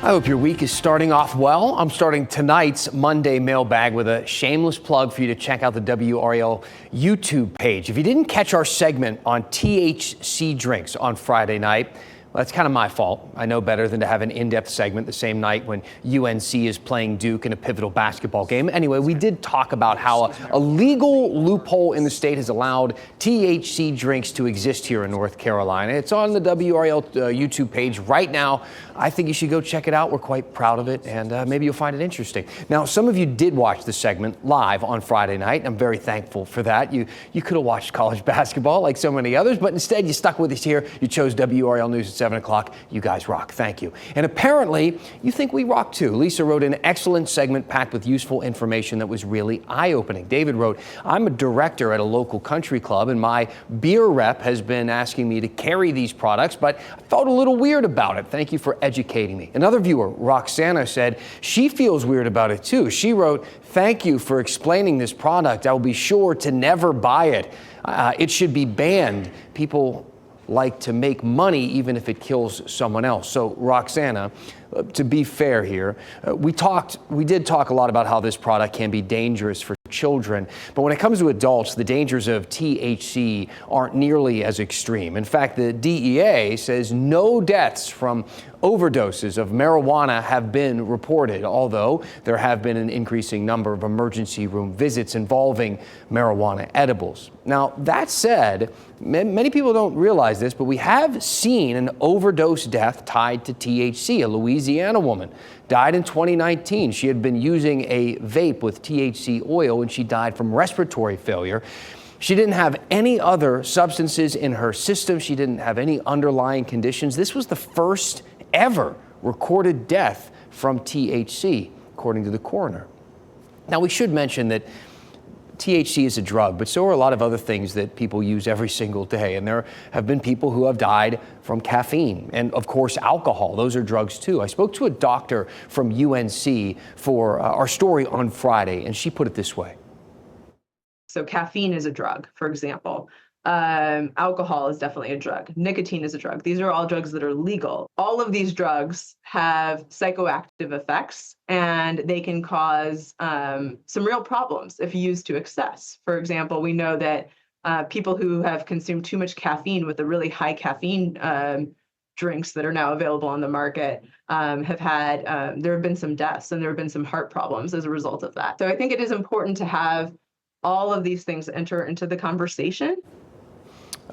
I hope your week is starting off well. I'm starting tonight's Monday mailbag with a shameless plug for you to check out the WRAL YouTube page. If you didn't catch our segment on THC drinks on Friday night, well, that's kind of my fault. I know better than to have an in-depth segment the same night when UNC is playing Duke in a pivotal basketball game. Anyway, we did talk about how a legal loophole in the state has allowed THC drinks to exist here in North Carolina. It's on the WRAL YouTube page right now. I think you should go check it out. We're quite proud of it, and maybe you'll find it interesting. Now, some of you did watch the segment live on Friday night. I'm very thankful for that. You could have watched college basketball like so many others, but instead you stuck with us here. You chose WRAL News at 7 o'clock. You guys rock. Thank you. And apparently, you think we rock too. Lisa wrote an excellent segment packed with useful information that was really eye-opening. David wrote, I'm a director at a local country club, and my beer rep has been asking me to carry these products, but I felt a little weird about it. Thank you for educating me. Another viewer, Roxana, said she feels weird about it too. She wrote, thank you for explaining this product. I will be sure to never buy it. It should be banned. People like to make money even if it kills someone else. So Roxana, to be fair here, we did talk a lot about how this product can be dangerous for children, but when it comes to adults, the dangers of THC aren't nearly as extreme. In fact, the DEA says no deaths from overdoses of marijuana have been reported, although there have been an increasing number of emergency room visits involving marijuana edibles. Now, that said, many people don't realize this, but we have seen an overdose death tied to THC. A Louisiana woman died in 2019. She had been using a vape with THC oil and she died from respiratory failure. She didn't have any other substances in her system. She didn't have any underlying conditions. This was the first ever recorded death from THC, according to the coroner. Now, we should mention that THC is a drug, but so are a lot of other things that people use every single day. And there have been people who have died from caffeine and, of course, alcohol. Those are drugs, too. I spoke to a doctor from UNC for our story on Friday, and she put it this way. So caffeine is a drug, for example. Alcohol is definitely a drug. Nicotine is a drug. These are all drugs that are legal. All of these drugs have psychoactive effects, and they can cause some real problems if used to excess. For example, we know that people who have consumed too much caffeine with the really high caffeine drinks that are now available on the market have had, there have been some deaths and there have been some heart problems as a result of that. So I think it is important to have all of these things enter into the conversation.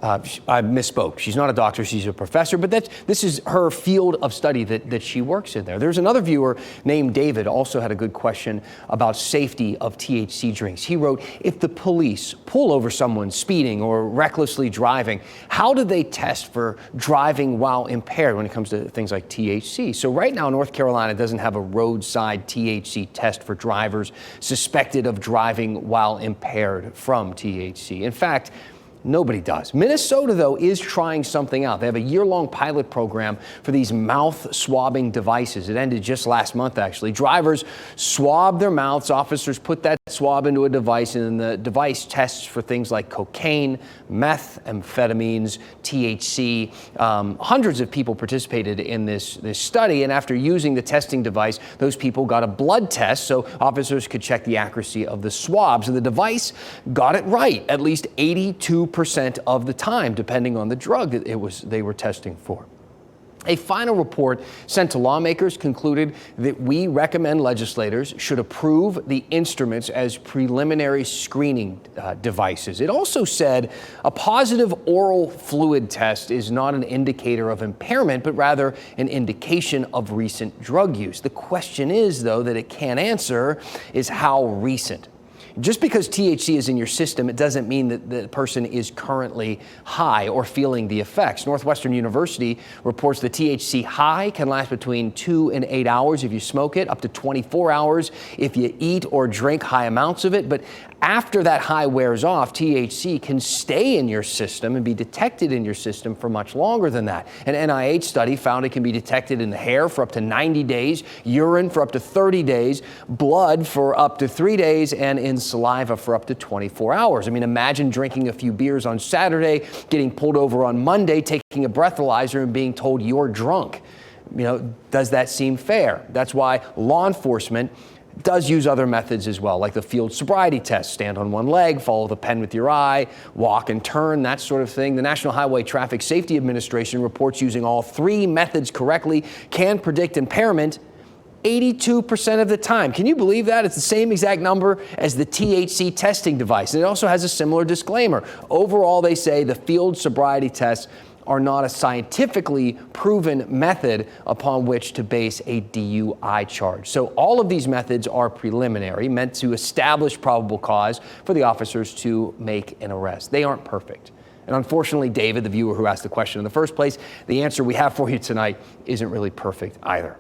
I misspoke. She's not a doctor, she's a professor, but this is her field of study that she works in there. There's another viewer named David also had a good question about safety of THC drinks. He wrote, if the police pull over someone speeding or recklessly driving, how do they test for driving while impaired when it comes to things like THC? So right now, North Carolina doesn't have a roadside THC test for drivers suspected of driving while impaired from THC. In fact, nobody does. Minnesota, though, is trying something out. They have a year-long pilot program for these mouth swabbing devices. It ended just last month, actually. Drivers swab their mouths. Officers put that swab into a device, and then the device tests for things like cocaine, meth, amphetamines, THC. Hundreds of people participated in this study, and after using the testing device, those people got a blood test so officers could check the accuracy of the swabs. And the device got it right, at least 82% of the time, depending on the drug that they were testing for. A final report sent to lawmakers concluded that we recommend legislators should approve the instruments as preliminary screening devices. It also said a positive oral fluid test is not an indicator of impairment, but rather an indication of recent drug use. The question is, though, that it can't answer is how recent. Just because THC is in your system, it doesn't mean that the person is currently high or feeling the effects. Northwestern University reports the THC high can last between 2 and 8 hours if you smoke it, up to 24 hours if you eat or drink high amounts of it. But after that high wears off, THC can stay in your system and be detected in your system for much longer than that. An NIH study found it can be detected in the hair for up to 90 days, urine for up to 30 days, blood for up to 3 days, and in saliva for up to 24 hours. I mean, imagine drinking a few beers on Saturday, getting pulled over on Monday, taking a breathalyzer and being told you're drunk. Does that seem fair? That's why law enforcement does use other methods as well, like the field sobriety test. Stand on one leg, follow the pen with your eye, walk and turn, that sort of thing. The National Highway Traffic Safety Administration reports using all three methods correctly can predict impairment 82% of the time. Can you believe that? It's the same exact number as the THC testing device. And it also has a similar disclaimer. Overall, they say the field sobriety tests are not a scientifically proven method upon which to base a DUI charge. So all of these methods are preliminary, meant to establish probable cause for the officers to make an arrest. They aren't perfect. And unfortunately, David, the viewer who asked the question in the first place, the answer we have for you tonight isn't really perfect either.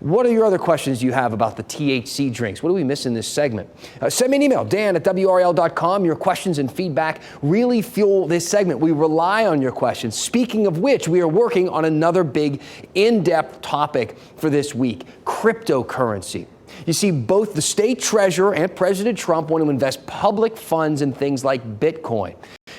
What are your other questions you have about the THC drinks? What do we miss in this segment? Send me an email, dan@WRAL.com. Your questions and feedback really fuel this segment. We rely on your questions. Speaking of which, we are working on another big in-depth topic for this week, cryptocurrency. You see, both the state treasurer and President Trump want to invest public funds in things like Bitcoin.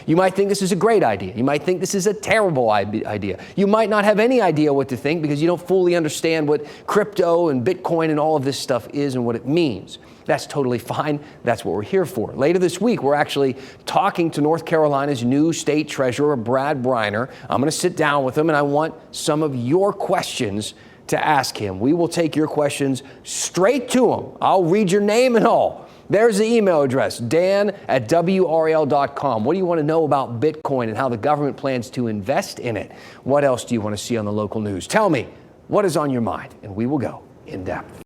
You might think this is a great idea. You might think this is a terrible idea. You might not have any idea what to think because you don't fully understand what crypto and Bitcoin and all of this stuff is and what it means. That's totally fine. That's what we're here for. Later this week, we're actually talking to North Carolina's new state treasurer, Brad Briner. I'm going to sit down with him, and I want some of your questions to ask him. We will take your questions straight to him. I'll read your name and all. There's the email address, dan@WRAL.com. What do you want to know about Bitcoin and how the government plans to invest in it? What else do you want to see on the local news? Tell me, what is on your mind? And we will go in depth.